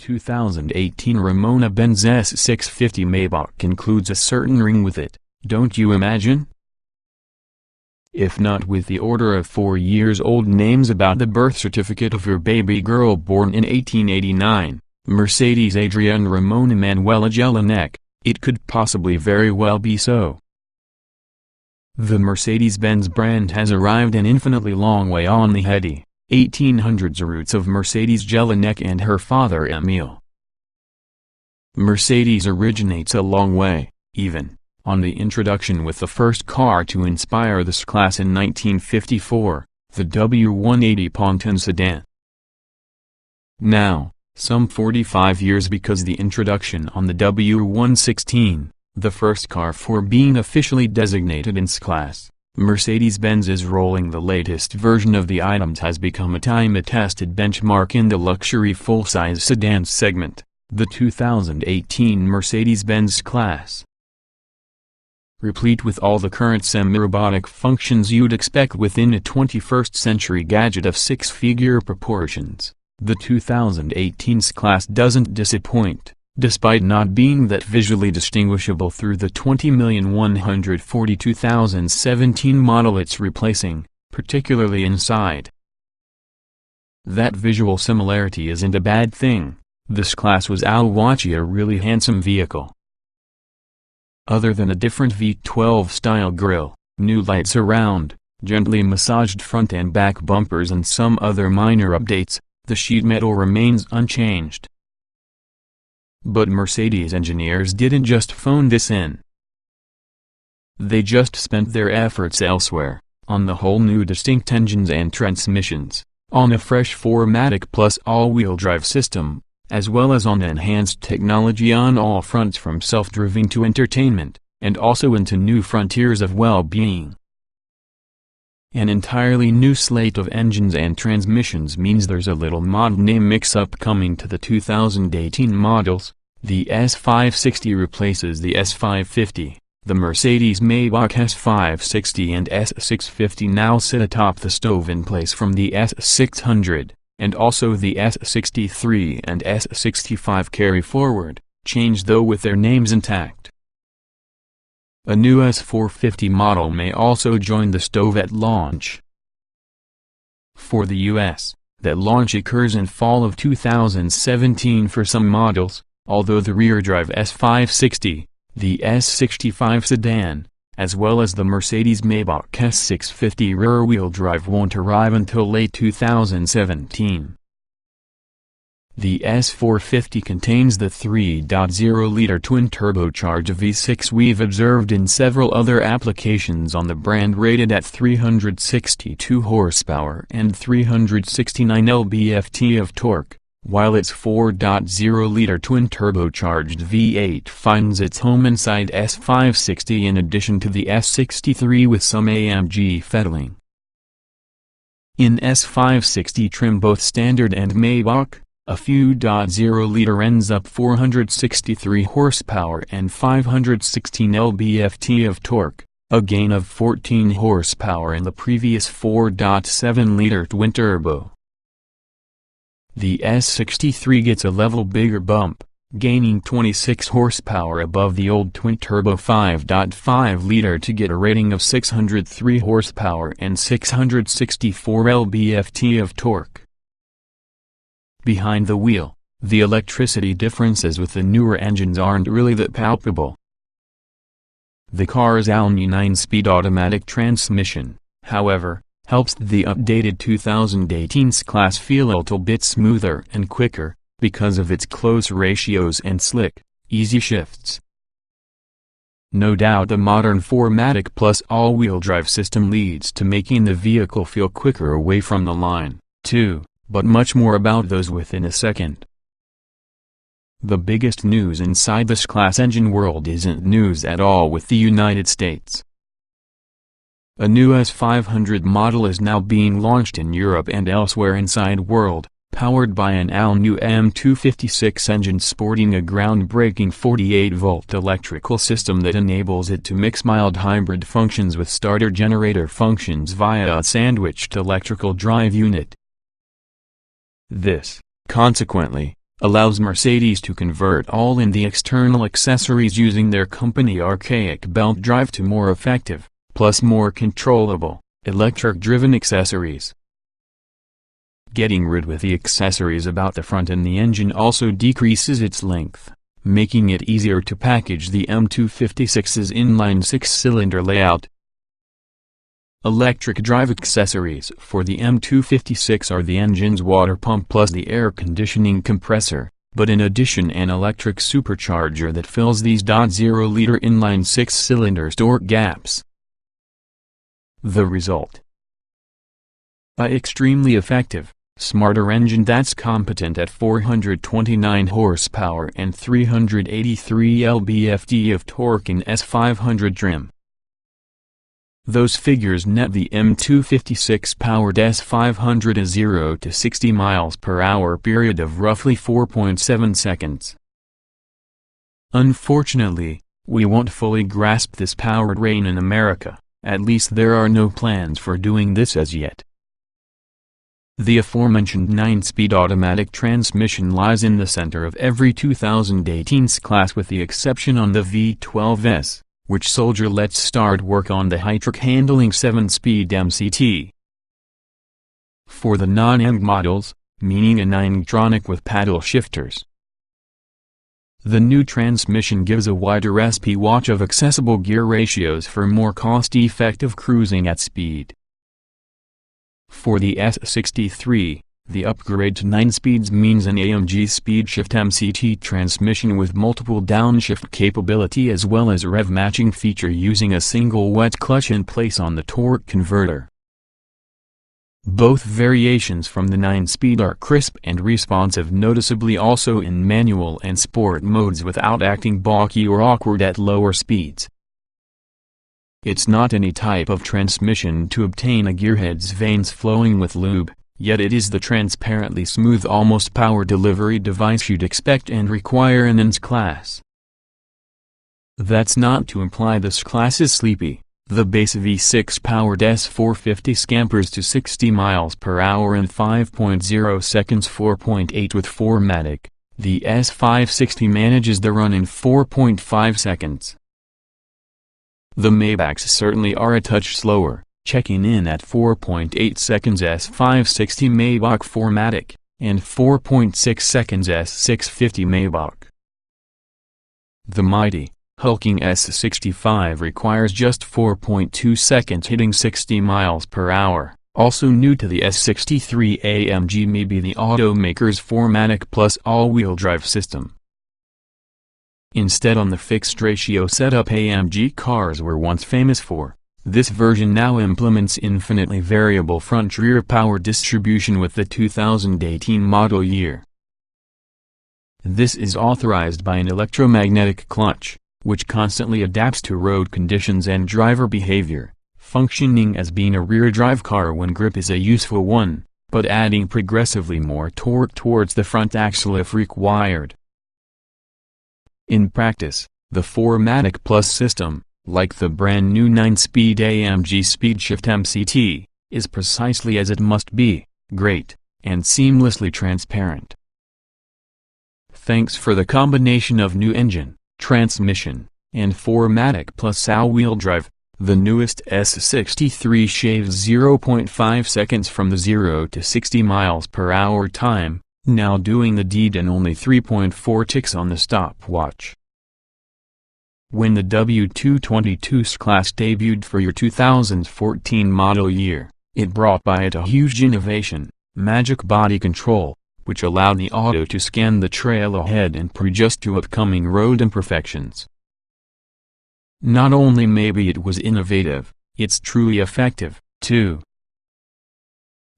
2018 Ramona-Benz S650 Maybach includes a certain ring with it, don't you imagine? If not with the order of 4-year-old names about the birth certificate of your baby girl born in 1889, Mercedes Adrienne Ramona Manuela Jelinek, it could possibly very well be so. The Mercedes-Benz brand has arrived an infinitely long way on the heady 1800s roots of Mercedes Jelinek and her father Emil. Mercedes originates a long way, even, on the introduction with the first car to inspire the S-Class in 1954, the W180 Ponton sedan. Now, some 45 years because the introduction on the W116, the first car for being officially designated in S-Class, Mercedes-Benz is rolling the latest version of the items has become a time-tested benchmark in the luxury full-size sedan segment, the 2018 Mercedes-Benz S-Class. Replete with all the current semi-robotic functions you'd expect within a 21st-century gadget of six-figure proportions, the 2018 S-Class doesn't disappoint, despite not being that visually distinguishable through the 20,142,017 model it's replacing, particularly inside. That visual similarity isn't a bad thing. This S-Class was alwachi a really handsome vehicle. Other than a different V12 style grille, new lights around, gently massaged front and back bumpers and some other minor updates, the sheet metal remains unchanged. But Mercedes engineers didn't just phone this in. They just spent their efforts elsewhere, on the whole new distinct engines and transmissions, on a fresh 4MATIC Plus all-wheel drive system, as well as on enhanced technology on all fronts from self-driving to entertainment, and also into new frontiers of well-being. An entirely new slate of engines and transmissions means there's a little model name mix-up coming to the 2018 models. The S560 replaces the S550, the Mercedes Maybach S560 and S650 now sit atop the stove in place from the S600, and also the S63 and S65 carry forward, changed though with their names intact. A new S450 model may also join the stove at launch. For the US, that launch occurs in fall of 2017 for some models, although the rear-drive S560, the S65 sedan, as well as the Mercedes Maybach S650 rear-wheel drive won't arrive until late 2017. The S450 contains the 3.0-liter twin-turbocharged V6 we've observed in several other applications on the brand, rated at 362 horsepower and 369 lb-ft of torque, while its 4.0-liter twin-turbocharged V8 finds its home inside S560 in addition to the S63 with some AMG fettling. In S560 trim both standard and Maybach, a few .0-liter ends up 463 horsepower and 516 lb-ft of torque, a gain of 14 horsepower in the previous 4.7-liter twin-turbo. The S63 gets a level bigger bump, gaining 26 horsepower above the old twin-turbo 5.5-liter to get a rating of 603 horsepower and 664 lb-ft of torque. Behind the wheel, the electricity differences with the newer engines aren't really that palpable. The car's all-new 9-speed automatic transmission, however, helps the updated 2018 S-Class feel a little bit smoother and quicker, because of its close ratios and slick, easy shifts. No doubt the modern 4MATIC Plus all-wheel drive system leads to making the vehicle feel quicker away from the line, too, but much more about those within a second. The biggest news inside the S-Class engine world isn't news at all with the United States. A new S500 model is now being launched in Europe and elsewhere inside world, powered by an all-new M256 engine sporting a groundbreaking 48-volt electrical system that enables it to mix mild hybrid functions with starter-generator functions via a sandwiched electrical drive unit. This, consequently, allows Mercedes to convert all in the external accessories using their company archaic belt drive to more effective, plus more controllable, electric-driven accessories. Getting rid with the accessories about the front and the engine also decreases its length, making it easier to package the M256's inline six-cylinder layout. Electric drive accessories for the M256 are the engine's water pump plus the air conditioning compressor, but in addition an electric supercharger that fills these 0.0-liter inline six-cylinder torque gaps. The result: an extremely effective, smarter engine that's competent at 429 horsepower and 383 lb-ft of torque in S500 trim. Those figures net the M256-powered S500 a 0 to 60 miles per hour period of roughly 4.7 seconds. Unfortunately, we won't fully grasp this powertrain in America, at least there are no plans for doing this as yet. The aforementioned 9-speed automatic transmission lies in the center of every 2018 S-Class with the exception on the V12s, which soldier let's start work on the high-torque handling 7-speed MCT. For the non-ENG models, meaning a 9-tronic with paddle shifters, the new transmission gives a wider SP watch of accessible gear ratios for more cost-effective cruising at speed. For the S63, the upgrade to 9 speeds means an AMG speed shift MCT transmission with multiple downshift capability as well as rev matching feature using a single wet clutch in place on the torque converter. Both variations from the 9-speed are crisp and responsive, noticeably also in manual and sport modes without acting balky or awkward at lower speeds. It's not any type of transmission to obtain a gearhead's veins flowing with lube, yet it is the transparently smooth almost power delivery device you'd expect and require in an S-Class. That's not to imply the S-Class is sleepy. The base V6-powered S450 scampers to 60 miles per hour in 5.0 seconds 4.8 with 4MATIC, the S560 manages the run in 4.5 seconds. The Maybachs certainly are a touch slower, checking in at 4.8 seconds S560 Maybach 4MATIC, and 4.6 seconds S650 Maybach. The mighty, hulking S65 requires just 4.2 seconds hitting 60 miles per hour. Also new to the S63 AMG may be the automaker's 4MATIC plus all-wheel drive system. Instead on the fixed ratio setup AMG cars were once famous for, this version now implements infinitely variable front-rear power distribution with the 2018 model year. This is authorized by an electromagnetic clutch, which constantly adapts to road conditions and driver behavior, functioning as being a rear-drive car when grip is a useful one, but adding progressively more torque towards the front axle if required. In practice, the 4MATIC Plus system, like the brand new 9-speed AMG SpeedShift MCT, is precisely as it must be, great, and seamlessly transparent. Thanks for the combination of new engine, transmission, and 4MATIC Plus all-wheel drive, the newest S63 shaves 0.5 seconds from the 0 to 60 miles per hour time, now doing the deed in only 3.4 ticks on the stopwatch. When the W222 S-Class debuted for your 2014 model year, it brought by it a huge innovation, magic body control, which allowed the auto to scan the trail ahead and pre-adjust to upcoming road imperfections. Not only maybe it was innovative, it's truly effective, too.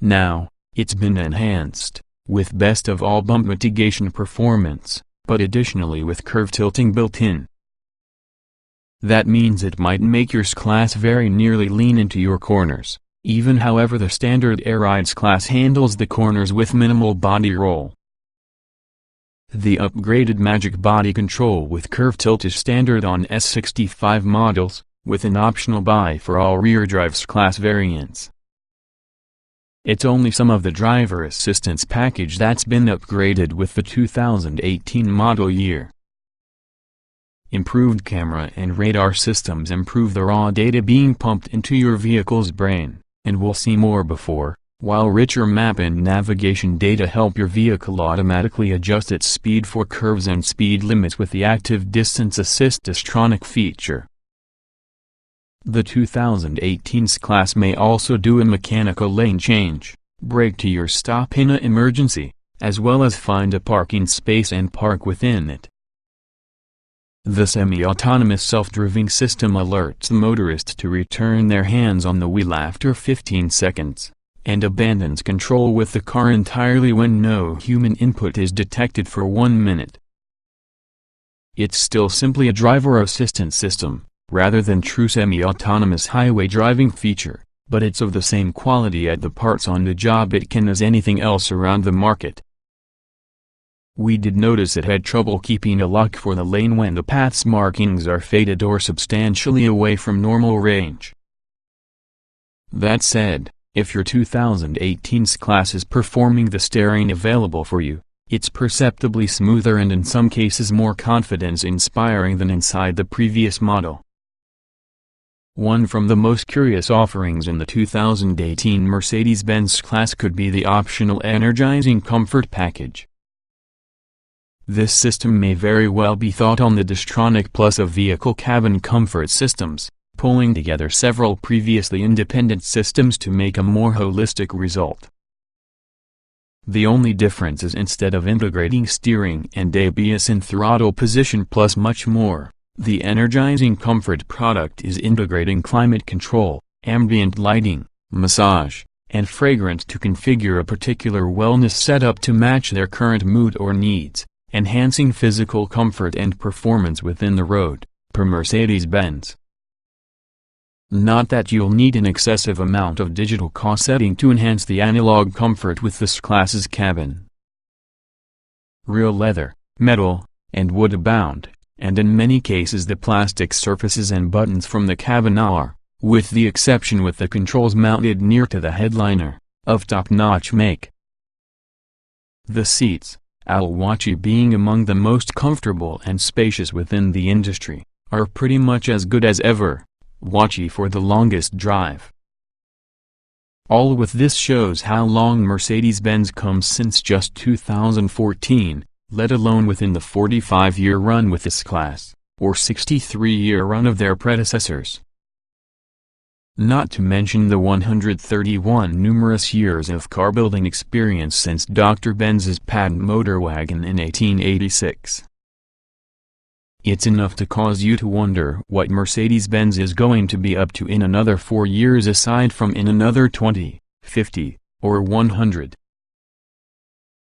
Now, it's been enhanced, with best-of-all bump mitigation performance, but additionally with curve tilting built in. That means it might make your S-Class very nearly lean into your corners, even however the standard Air-ride S-Class handles the corners with minimal body roll. The upgraded magic body control with curve tilt is standard on S65 models, with an optional buy for all rear-drive S-Class variants. It's only some of the driver assistance package that's been upgraded with the 2018 model year. Improved camera and radar systems improve the raw data being pumped into your vehicle's brain, and we'll see more before, while richer map and navigation data help your vehicle automatically adjust its speed for curves and speed limits with the Active Distance Assist Distronic feature. The 2018 S-Class may also do a mechanical lane change, brake to your stop in an emergency, as well as find a parking space and park within it. The semi-autonomous self-driving system alerts the motorist to return their hands on the wheel after 15 seconds, and abandons control with the car entirely when no human input is detected for 1 minute. It's still simply a driver assistance system, rather than true semi-autonomous highway driving feature, but it's of the same quality at the parts on the job it can as anything else around the market. We did notice it had trouble keeping a lock for the lane when the path's markings are faded or substantially away from normal range. That said, if your 2018 S-Class is performing the steering available for you, it's perceptibly smoother and in some cases more confidence-inspiring than inside the previous model. One from the most curious offerings in the 2018 Mercedes-Benz S-Class could be the optional energizing comfort package. This system may very well be thought on the Distronic Plus of vehicle cabin comfort systems, pulling together several previously independent systems to make a more holistic result. The only difference is instead of integrating steering and ABS in throttle position plus much more, the energizing comfort product is integrating climate control, ambient lighting, massage, and fragrance to configure a particular wellness setup to match their current mood or needs, enhancing physical comfort and performance within the road, per Mercedes-Benz. Not that you'll need an excessive amount of digital cost setting to enhance the analog comfort with the S-Class's cabin. Real leather, metal, and wood abound, and in many cases the plastic surfaces and buttons from the cabin are, with the exception with the controls mounted near to the headliner, of top-notch make. The seats, Al-Wachi being among the most comfortable and spacious within the industry, are pretty much as good as ever. Wachi for the longest drive. All with this shows how long Mercedes-Benz comes since just 2014, let alone within the 45-year run with this class, or 63-year run of their predecessors. Not to mention the 131 numerous years of car-building experience since Dr. Benz's patent motor wagon in 1886. It's enough to cause you to wonder what Mercedes-Benz is going to be up to in another 4 years aside from in another 20, 50, or 100.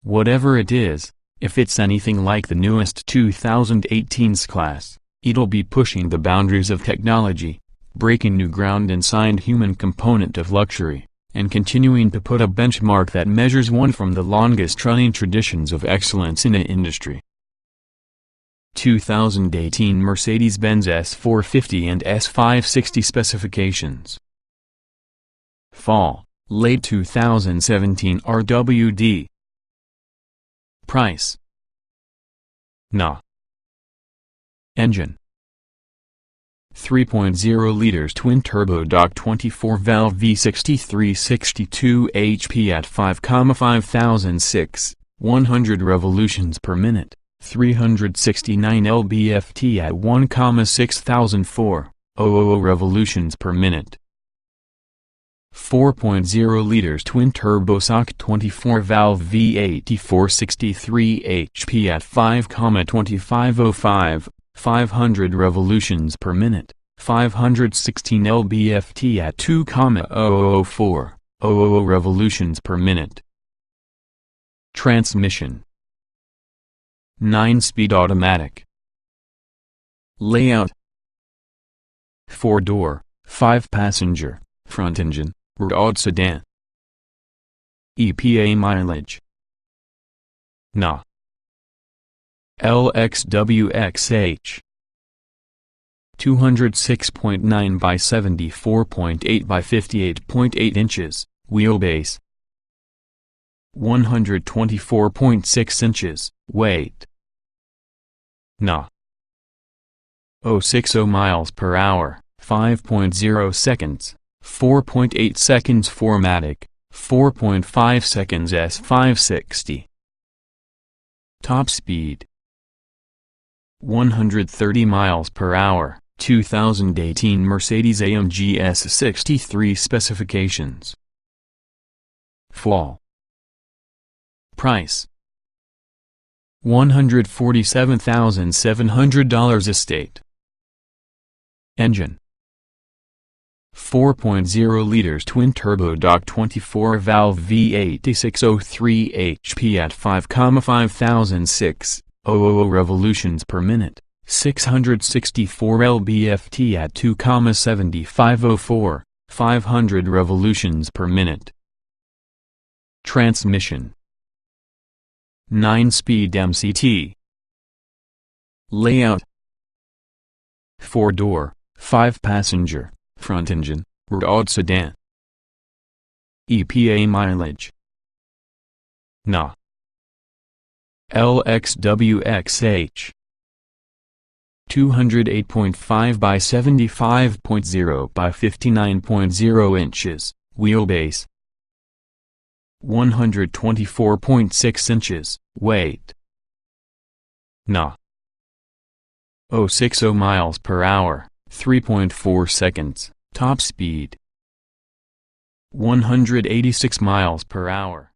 Whatever it is, if it's anything like the newest 2018 S-Class, it'll be pushing the boundaries of technology, breaking new ground inside human component of luxury, and continuing to put a benchmark that measures one from the longest-running traditions of excellence in the industry. 2018 Mercedes-Benz S450 and S560 specifications. Fall, late 2017 RWD. Price. Na. Engine. 3.0 liters twin-turbo Doc 24-valve V6 362 HP at 5,5006, 100 revolutions per minute. 369 lb-ft at 1,6004, 000 revolutions per minute. 4.0 liters twin-turbo SOC 24-valve V8 463 HP at 5,2505, 500 revolutions per minute, 516 lb-ft at 2,004, 000 revolutions per minute. Transmission. 9-speed automatic. Layout. 4-door, 5-passenger, front engine, rear sedan. EPA mileage. Na. LXWXH. 206.9 by 74.8 by 58.8 inches, wheelbase. 124.6 inches, weight. Na. 060 miles per hour, 5.0 seconds, 4.8 seconds Formatic, 4.5 seconds S560. Top speed 130 miles per hour, 2018 Mercedes-AMG S63 specifications. Fall. Price $147,700 estate. Engine 4.0 liters twin-turbo dog 24-valve V8 603 HP at 5,5006 revolutions per minute, 664 lb-ft at 2,7504, 500 revolutions per minute. Transmission 9-speed MCT. Layout 4-door, 5-passenger, front engine, rear sedan. EPA mileage. Na. LXWXH 208.5 by 75.0 by 59.0 inches, wheelbase. 124.6 inches, weight. Na. 060 miles per hour, 3.4 seconds, top speed. 186 miles per hour.